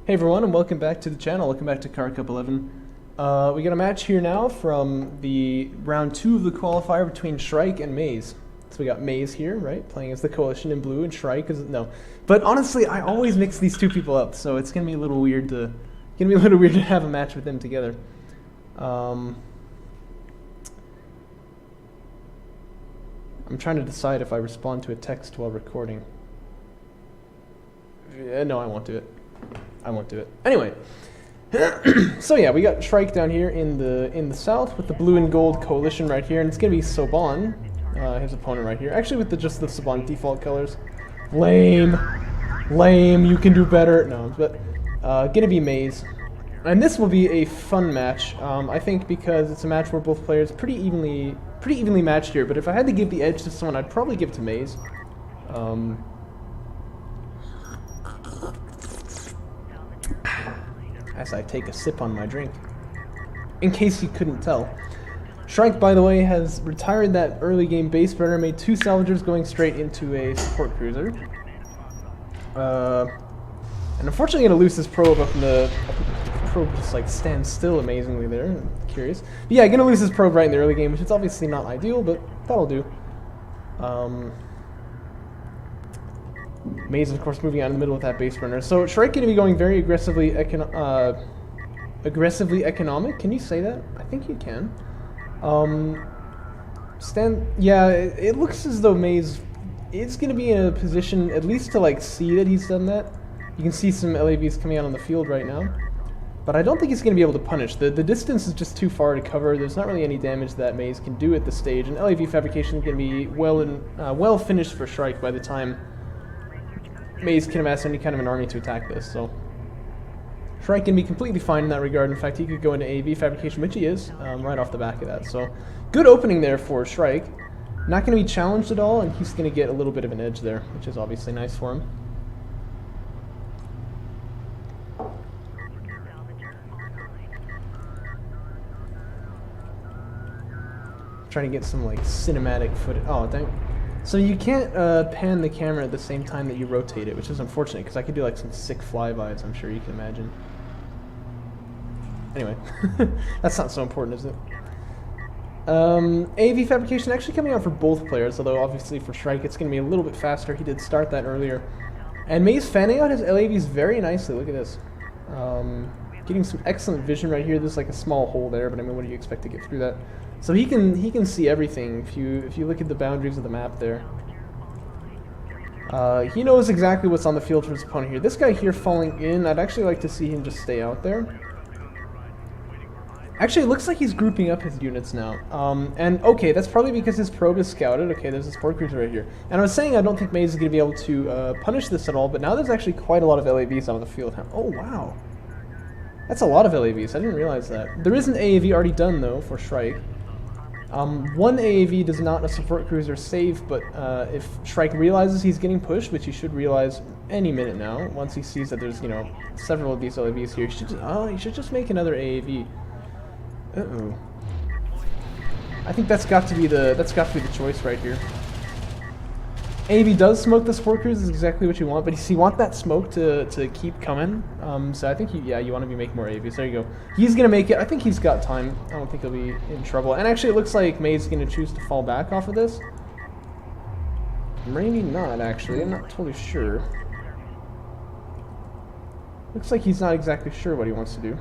Hey everyone, and welcome back to the channel. Welcome back to Kharak 11. We got a match here now from the round 2 of the qualifier between Shrike and Maze. So we got Maze here, right, playing as the Coalition in blue, and Shrike is no. But honestly, I always mix these two people up, so it's gonna be a little weird to have a match with them together. I'm trying to decide if I respond to a text while recording. No, I won't do it. I won't do it. Anyway, so yeah, we got Shrike down here in the south with the blue and gold coalition right here, and it's gonna be Soban, his opponent right here. Actually, with just the Soban default colors. Lame, you can do better. No, but gonna be Maze, and this will be a fun match. I think because it's a match where both players pretty evenly matched here. But if I had to give the edge to someone, I'd probably give it to Maze. As I take a sip on my drink. In case you couldn't tell. Shrike, by the way, has retired that early game base burner, made 2 salvagers going straight into a support cruiser. And unfortunately gonna lose this probe up in the... probe just like stands still amazingly there. I'm curious. But yeah, gonna lose this probe right in the early game, which is obviously not ideal, but that'll do. Maze, of course, moving out in the middle with that base burner. So Shrike going to be going very aggressively economic. Can you say that? I think you can. Yeah, it looks as though Maze is going to be in a position at least to like see that he's done that. You can see some LAVs coming out on the field right now. But I don't think he's going to be able to punish. The distance is just too far to cover. There's not really any damage that Maze can do at this stage. And LAV fabrication is going to be well finished for Shrike by the time Maze can amass any kind of an army to attack this, so Shrike can be completely fine in that regard. In fact, he could go into AV fabrication, which he is, right off the back of that. So good opening there for Shrike. Not going to be challenged at all, and he's going to get a little bit of an edge there, which is obviously nice for him. Trying to get some like cinematic footage. Oh, dang. So you can't pan the camera at the same time that you rotate it, which is unfortunate, because I could do like some sick flybys, I'm sure you can imagine. Anyway, that's not so important, is it? AV fabrication actually coming out for both players, although obviously for Shrike it's going to be a little bit faster. He did start that earlier. And Maze fanning out his LAVs very nicely, look at this. Getting some excellent vision right here. There's like a small hole there, but I mean, what do you expect to get through that? So he can see everything if you look at the boundaries of the map there. He knows exactly what's on the field for his opponent here. This guy here falling in, I'd actually like to see him just stay out there. Actually, it looks like he's grouping up his units now. And okay, that's probably because his probe is scouted. Okay, there's a support cruiser right here. And I was saying I don't think Maze is going to be able to punish this at all, but now there's actually quite a lot of LAVs on the field. Oh, wow. That's a lot of LAVs. I didn't realize that. There is an AAV already done, though, for Shrike. One AAV does not a support cruiser save, but if Shrike realizes he's getting pushed, which he should realize any minute now, once he sees that there's, you know, several of these LAVs here, he should just make another AAV. Uh-oh. I think that's got to be the choice right here. AAV does smoke the support cruiser, is exactly what you want, but you want that smoke to keep coming. So I think you want to be making more AAVs. There you go. He's gonna make it. I think he's got time. I don't think he'll be in trouble. And actually, it looks like Maze is gonna choose to fall back off of this. Maybe not. Actually, I'm not totally sure. Looks like he's not exactly sure what he wants to do.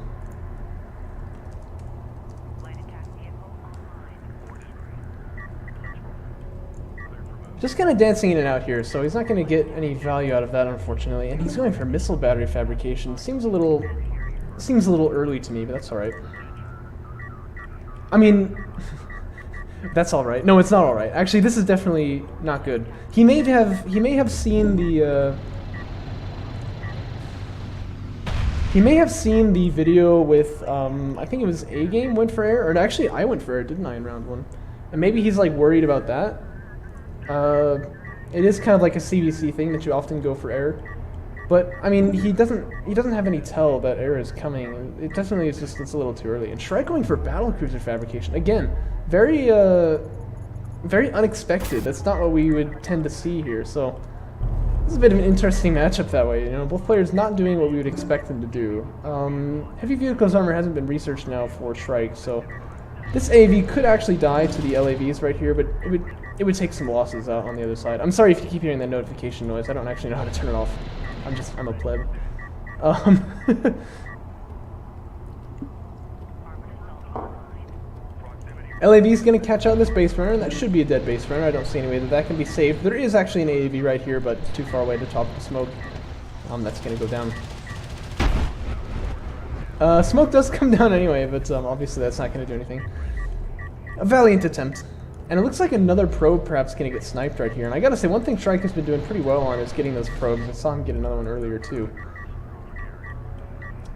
Just kind of dancing in and out here, so he's not going to get any value out of that, unfortunately. And he's going for missile battery fabrication. Seems a little early to me, but that's all right. I mean, that's all right. No, it's not all right. Actually, this is definitely not good. He may have seen the video with I think it was A game went for air, or actually I went for air, didn't I, in round 1? And maybe he's like worried about that. It is kind of like a CVC thing that you often go for air, but I mean he doesn't have any tell that air is coming. It definitely is just it's a little too early. And Shrike going for battlecruiser fabrication again, very unexpected. That's not what we would tend to see here. So This is a bit of an interesting matchup that way, you know, both players not doing what we would expect them to do. Heavy vehicles armor hasn't been researched now for Shrike, so this AV could actually die to the LAVs right here, but it would take some losses out on the other side. I'm sorry if you keep hearing that notification noise. I don't actually know how to turn it off. I'm a pleb. LAV's going to catch out this base runner, and that should be a dead base runner. I don't see any way that can be saved. There is actually an AAV right here, but it's too far away to top the smoke. That's going to go down. Smoke does come down anyway, but obviously that's not going to do anything. A valiant attempt. And it looks like another probe perhaps going to get sniped right here. And I gotta say, one thing Shrike has been doing pretty well on is getting those probes. I saw him get another one earlier too.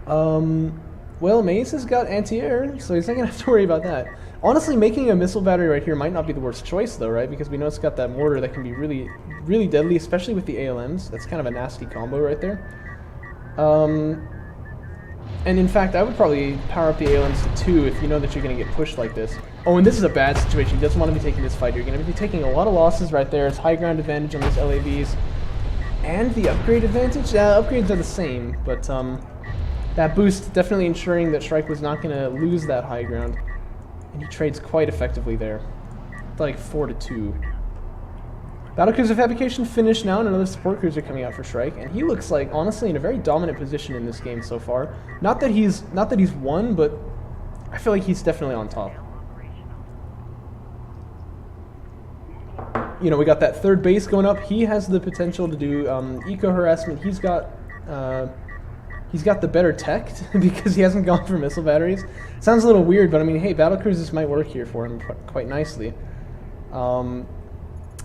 Well, Maze has got anti-air, so he's not going to have to worry about that. Honestly, making a missile battery right here might not be the worst choice though, right? Because we know it's got that mortar that can be really, really deadly, especially with the ALMs. That's kind of a nasty combo right there. And in fact, I would probably power up the ALMs to 2 if you know that you're going to get pushed like this. Oh, and this is a bad situation. He doesn't want to be taking this fight. You're going to be taking a lot of losses right there. It's high ground advantage on these LAVs. And the upgrade advantage? Upgrades are the same, but that boost definitely ensuring that Shrike was not going to lose that high ground. And he trades quite effectively there. Like 4-2. Battlecruiser fabrication finished now, and another support cruiser coming out for Shrike, and he looks like honestly in a very dominant position in this game so far. Not that he's won, but I feel like he's definitely on top. You know, we got that third base going up. He has the potential to do eco harassment. He's got the better tech because he hasn't gone for missile batteries. Sounds a little weird, but I mean, hey, battlecruisers might work here for him quite nicely.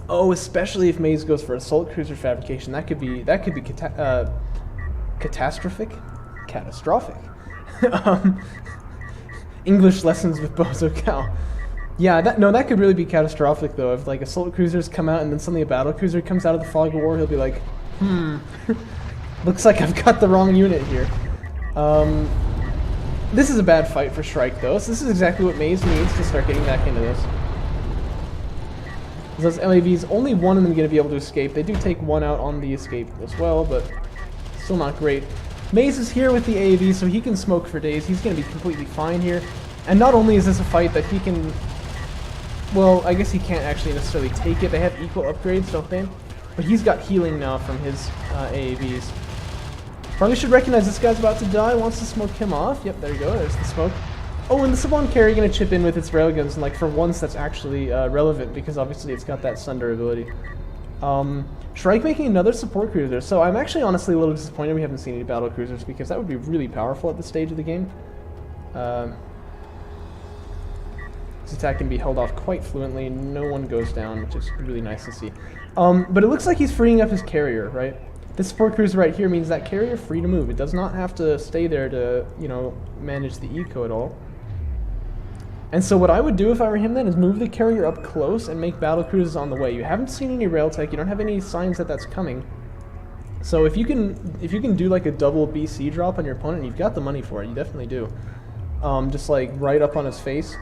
Oh, especially if Maze goes for assault cruiser fabrication, that could be catastrophic. English lessons with Bozo Cow. Yeah, that could really be catastrophic though. If like assault cruisers come out and then suddenly a battle cruiser comes out of the fog of war, he'll be like, looks like I've got the wrong unit here. This is a bad fight for Shrike though. So this is exactly what Maze needs to start getting back into this. Those LAVs, only one of them going to be able to escape. They do take one out on the escape as well, but still not great. Maze is here with the AAV, so he can smoke for days. He's going to be completely fine here. And not only is this a fight that he can... Well, I guess he can't actually necessarily take it. They have equal upgrades, don't they? But he's got healing now from his AAVs. Probably should recognize this guy's about to die. Wants to smoke him off. Yep, there you go. There's the smoke. Oh, and the Saban carry going to chip in with its railguns, and like for once that's actually relevant because obviously it's got that Sunder ability. Shrike making another support cruiser, so I'm actually honestly a little disappointed we haven't seen any battle cruisers because that would be really powerful at this stage of the game. This attack can be held off quite fluently, no one goes down, which is really nice to see. But it looks like he's freeing up his carrier, right? This support cruiser right here means that carrier free to move. It does not have to stay there to, you know, manage the eco at all. And so what I would do if I were him then is move the carrier up close and make battle cruisers on the way. You haven't seen any rail tech, you don't have any signs that that's coming. So if you can do like a double BC drop on your opponent, you've got the money for it, you definitely do. Just like right up on his face.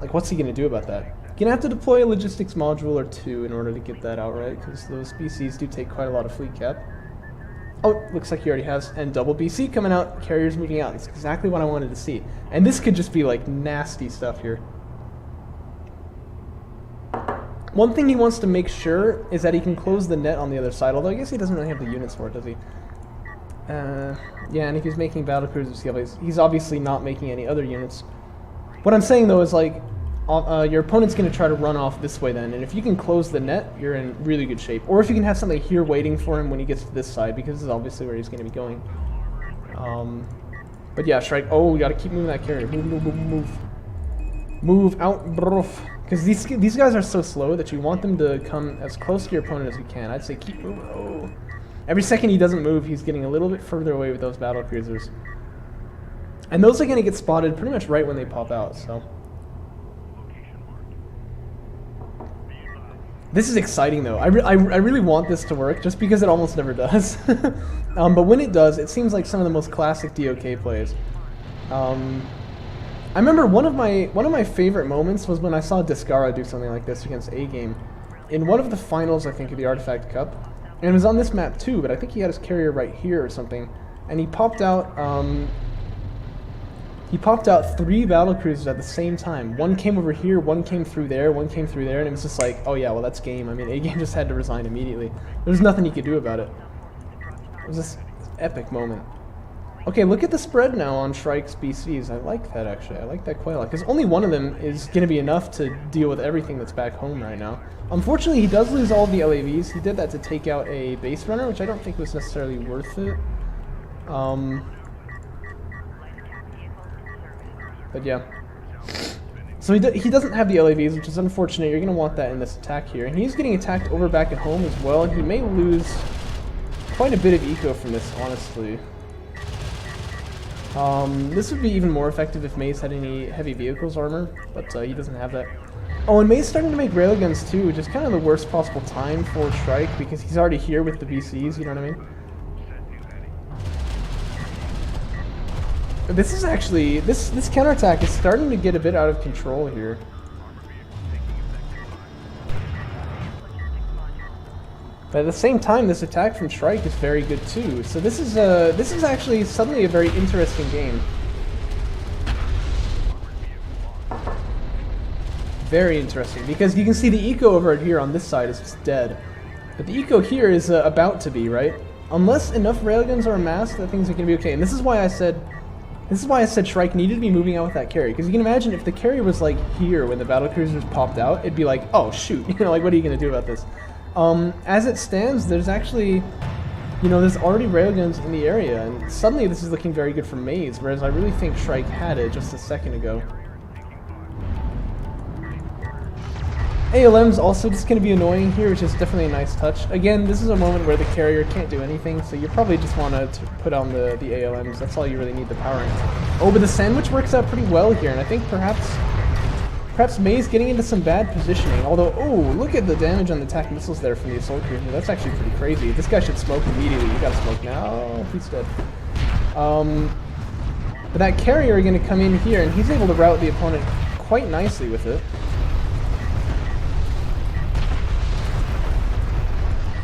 Like what's he gonna do about that? You're gonna have to deploy a logistics module or 2 in order to get that out, right? Because those BCs do take quite a lot of fleet cap. Oh, looks like he already has. And double BC coming out, carriers moving out. That's exactly what I wanted to see. And this could just be like nasty stuff here. One thing he wants to make sure is that he can close the net on the other side, although I guess he doesn't really have the units for it, does he? Yeah, and if he's making battle cruisers, he's obviously not making any other units. What I'm saying though is like, your opponent's going to try to run off this way then, and if you can close the net, you're in really good shape. Or if you can have something here waiting for him when he gets to this side, because this is obviously where he's going to be going. But yeah, Shrike, oh, we got to keep moving that carrier. Move out, bruv. Because these guys are so slow that you want them to come as close to your opponent as you can. I'd say keep moving. Oh. Every second he doesn't move, he's getting a little bit further away with those battle cruisers. And those are going to get spotted pretty much right when they pop out, so... This is exciting though. I really want this to work just because it almost never does. But when it does, it seems like some of the most classic DOK plays. I remember one of my favorite moments was when I saw Discara do something like this against A-Game. In one of the finals, I think, of the Artifact Cup, And it was on this map too, but I think he had his carrier right here or something. And he popped out 3 battlecruisers at the same time. One came over here, one came through there, one came through there, and it was just like, oh yeah, well that's game. I mean, A-Game just had to resign immediately. There's nothing he could do about it. It was this epic moment. Okay, look at the spread now on Shrike's BCs. I like that actually. I like that quite a lot. Because only one of them is going to be enough to deal with everything that's back home right now. Unfortunately, he does lose all of the LAVs. He did that to take out a base runner, which I don't think was necessarily worth it. But yeah. So he doesn't have the LAVs, which is unfortunate. You're going to want that in this attack here. And he's getting attacked over back at home as well. He may lose quite a bit of eco from this, honestly. This would be even more effective if Maze had any heavy vehicles armor, but he doesn't have that. Oh, and Maze's starting to make railguns too, which is kind of the worst possible time for Shrike because he's already here with the BCs, you know what I mean? This is actually, this counterattack is starting to get a bit out of control here. But at the same time, this attack from Shrike is very good too. So this is actually suddenly a very interesting game. Very interesting, because you can see the eco over here on this side is just dead. But the eco here is about to be, right? Unless enough railguns are amassed, that things are going to be okay. And this is why I said Shrike needed to be moving out with that carry. Because you can imagine if the carry was like here when the battlecruisers popped out, it'd be like, oh shoot, you know, like what are you going to do about this? As it stands, there's actually, you know, there's already railguns in the area, and suddenly this is looking very good for Maze, whereas I really think Shrike had it just a second ago. ALM's also just going to be annoying here, which is definitely a nice touch. Again, this is a moment where the carrier can't do anything, so you probably just want to put on the ALMs. That's all you really need the power in. Oh, but the sandwich works out pretty well here, and I think perhaps Maze getting into some bad positioning. Although, oh, look at the damage on the attack missiles there from the assault cruiser. That's actually pretty crazy. This guy should smoke immediately. You gotta smoke now. Oh, he's dead. But that carrier is going to come in here, and he's able to rout the opponent quite nicely with it.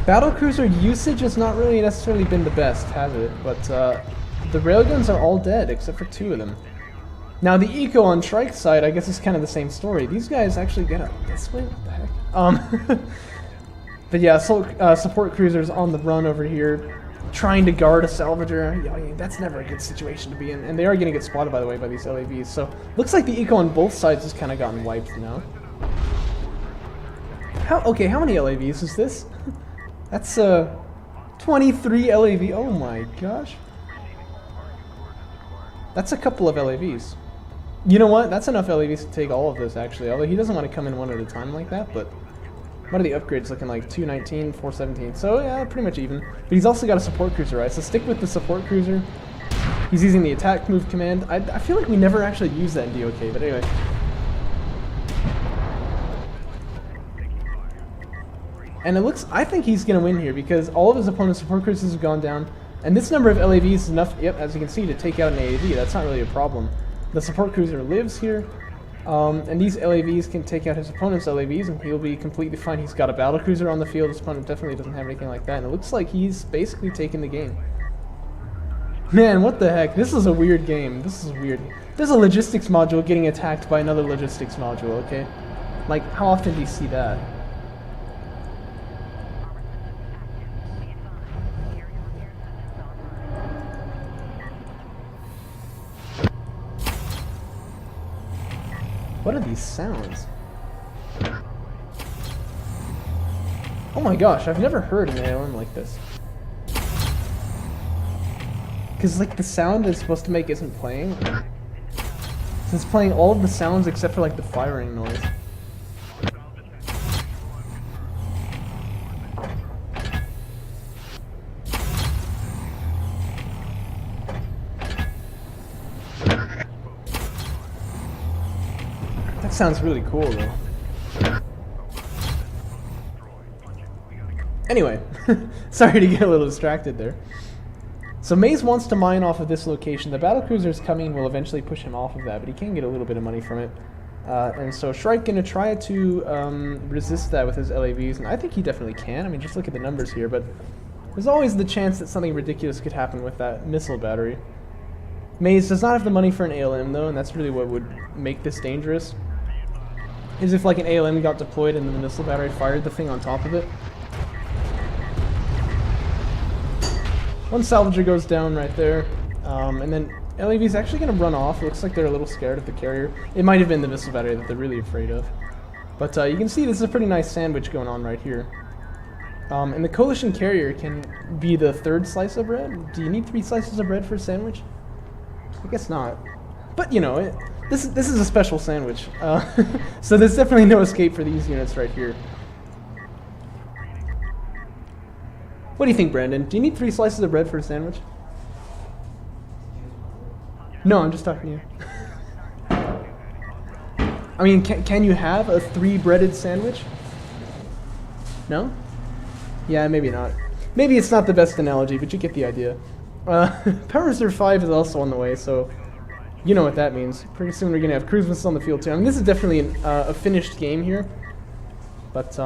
Battlecruiser usage has not really necessarily been the best, has it? But the railguns are all dead, except for 2 of them. Now the eco on Shrike's side, I guess, is kind of the same story. These guys actually get up this way? What the heck? But yeah, support cruisers on the run over here, trying to guard a salvager. Yeah, that's never a good situation to be in. And they are going to get spotted, by the way, by these LAVs. So looks like the eco on both sides has kind of gotten wiped now. Okay, how many LAVs is this? That's 23 LAV. Oh my gosh. That's a couple of LAVs. You know what? That's enough LAVs to take all of this, actually. Although he doesn't want to come in one at a time like that, but what are the upgrades looking like? 219, 417. So yeah, pretty much even. But he's also got a support cruiser, right? So stick with the support cruiser. He's using the attack move command. I feel like we never actually used that in DOK, but anyway. And it looks, I think he's going to win here because all of his opponent's support cruisers have gone down. And this number of LAVs is enough, yep, as you can see, to take out an AAV. That's not really a problem. The support cruiser lives here. And these LAVs can take out his opponent's LAVs and he'll be completely fine. He's got a battlecruiser on the field. His opponent definitely doesn't have anything like that. And it looks like he's basically taking the game. Man, what the heck? This is a weird game. This is weird. There's a logistics module getting attacked by another logistics module, okay? Like, how often do you see that? What are these sounds? Oh my gosh, I've never heard an ALM like this. Because like the sound it's supposed to make isn't playing. So it's playing all of the sounds except for like the firing noise. That sounds really cool though. Anyway, sorry to get a little distracted there. So Maze wants to mine off of this location. The battlecruisers coming will eventually push him off of that, but he can get a little bit of money from it. And so Shrike gonna try to resist that with his LAVs, and I think he definitely can. I mean, just look at the numbers here, but there's always the chance that something ridiculous could happen with that missile battery. Maze does not have the money for an ALM though, and that's really what would make this dangerous. Is if like an ALM got deployed and the missile battery fired the thing on top of it. One salvager goes down right there, and then LAV is actually going to run off. It looks like they're a little scared of the carrier. It might have been the missile battery that they're really afraid of. But you can see this is a pretty nice sandwich going on right here. And the coalition carrier can be the third slice of bread. Do you need 3 slices of bread for a sandwich? I guess not. But you know, this is a special sandwich. So there's definitely no escape for these units right here. What do you think, Brandon? Do you need 3 slices of bread for a sandwich? No, I'm just talking to you. I mean, can you have a 3 breaded sandwich? No? Yeah, maybe not. Maybe it's not the best analogy, but you get the idea. Power Reserve 5 is also on the way, so you know what that means. Pretty soon we're going to have cruise missiles on the field too. I mean, this is definitely a finished game here. But,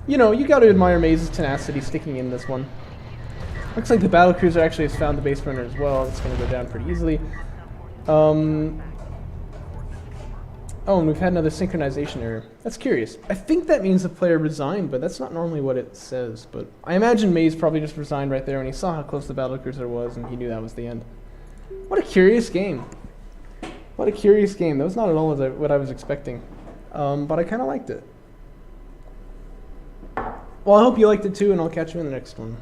you know, you got to admire Maze's tenacity sticking in this one. Looks like the battlecruiser actually has found the base runner as well. It's going to go down pretty easily. Oh, and we've had another synchronization error. That's curious. I think that means the player resigned, but that's not normally what it says. But I imagine Maze probably just resigned right there when he saw how close the battlecruiser was, and he knew that was the end. What a curious game. What a curious game. That was not at all what I was expecting. But I kind of liked it. Well, I hope you liked it too, and I'll catch you in the next one.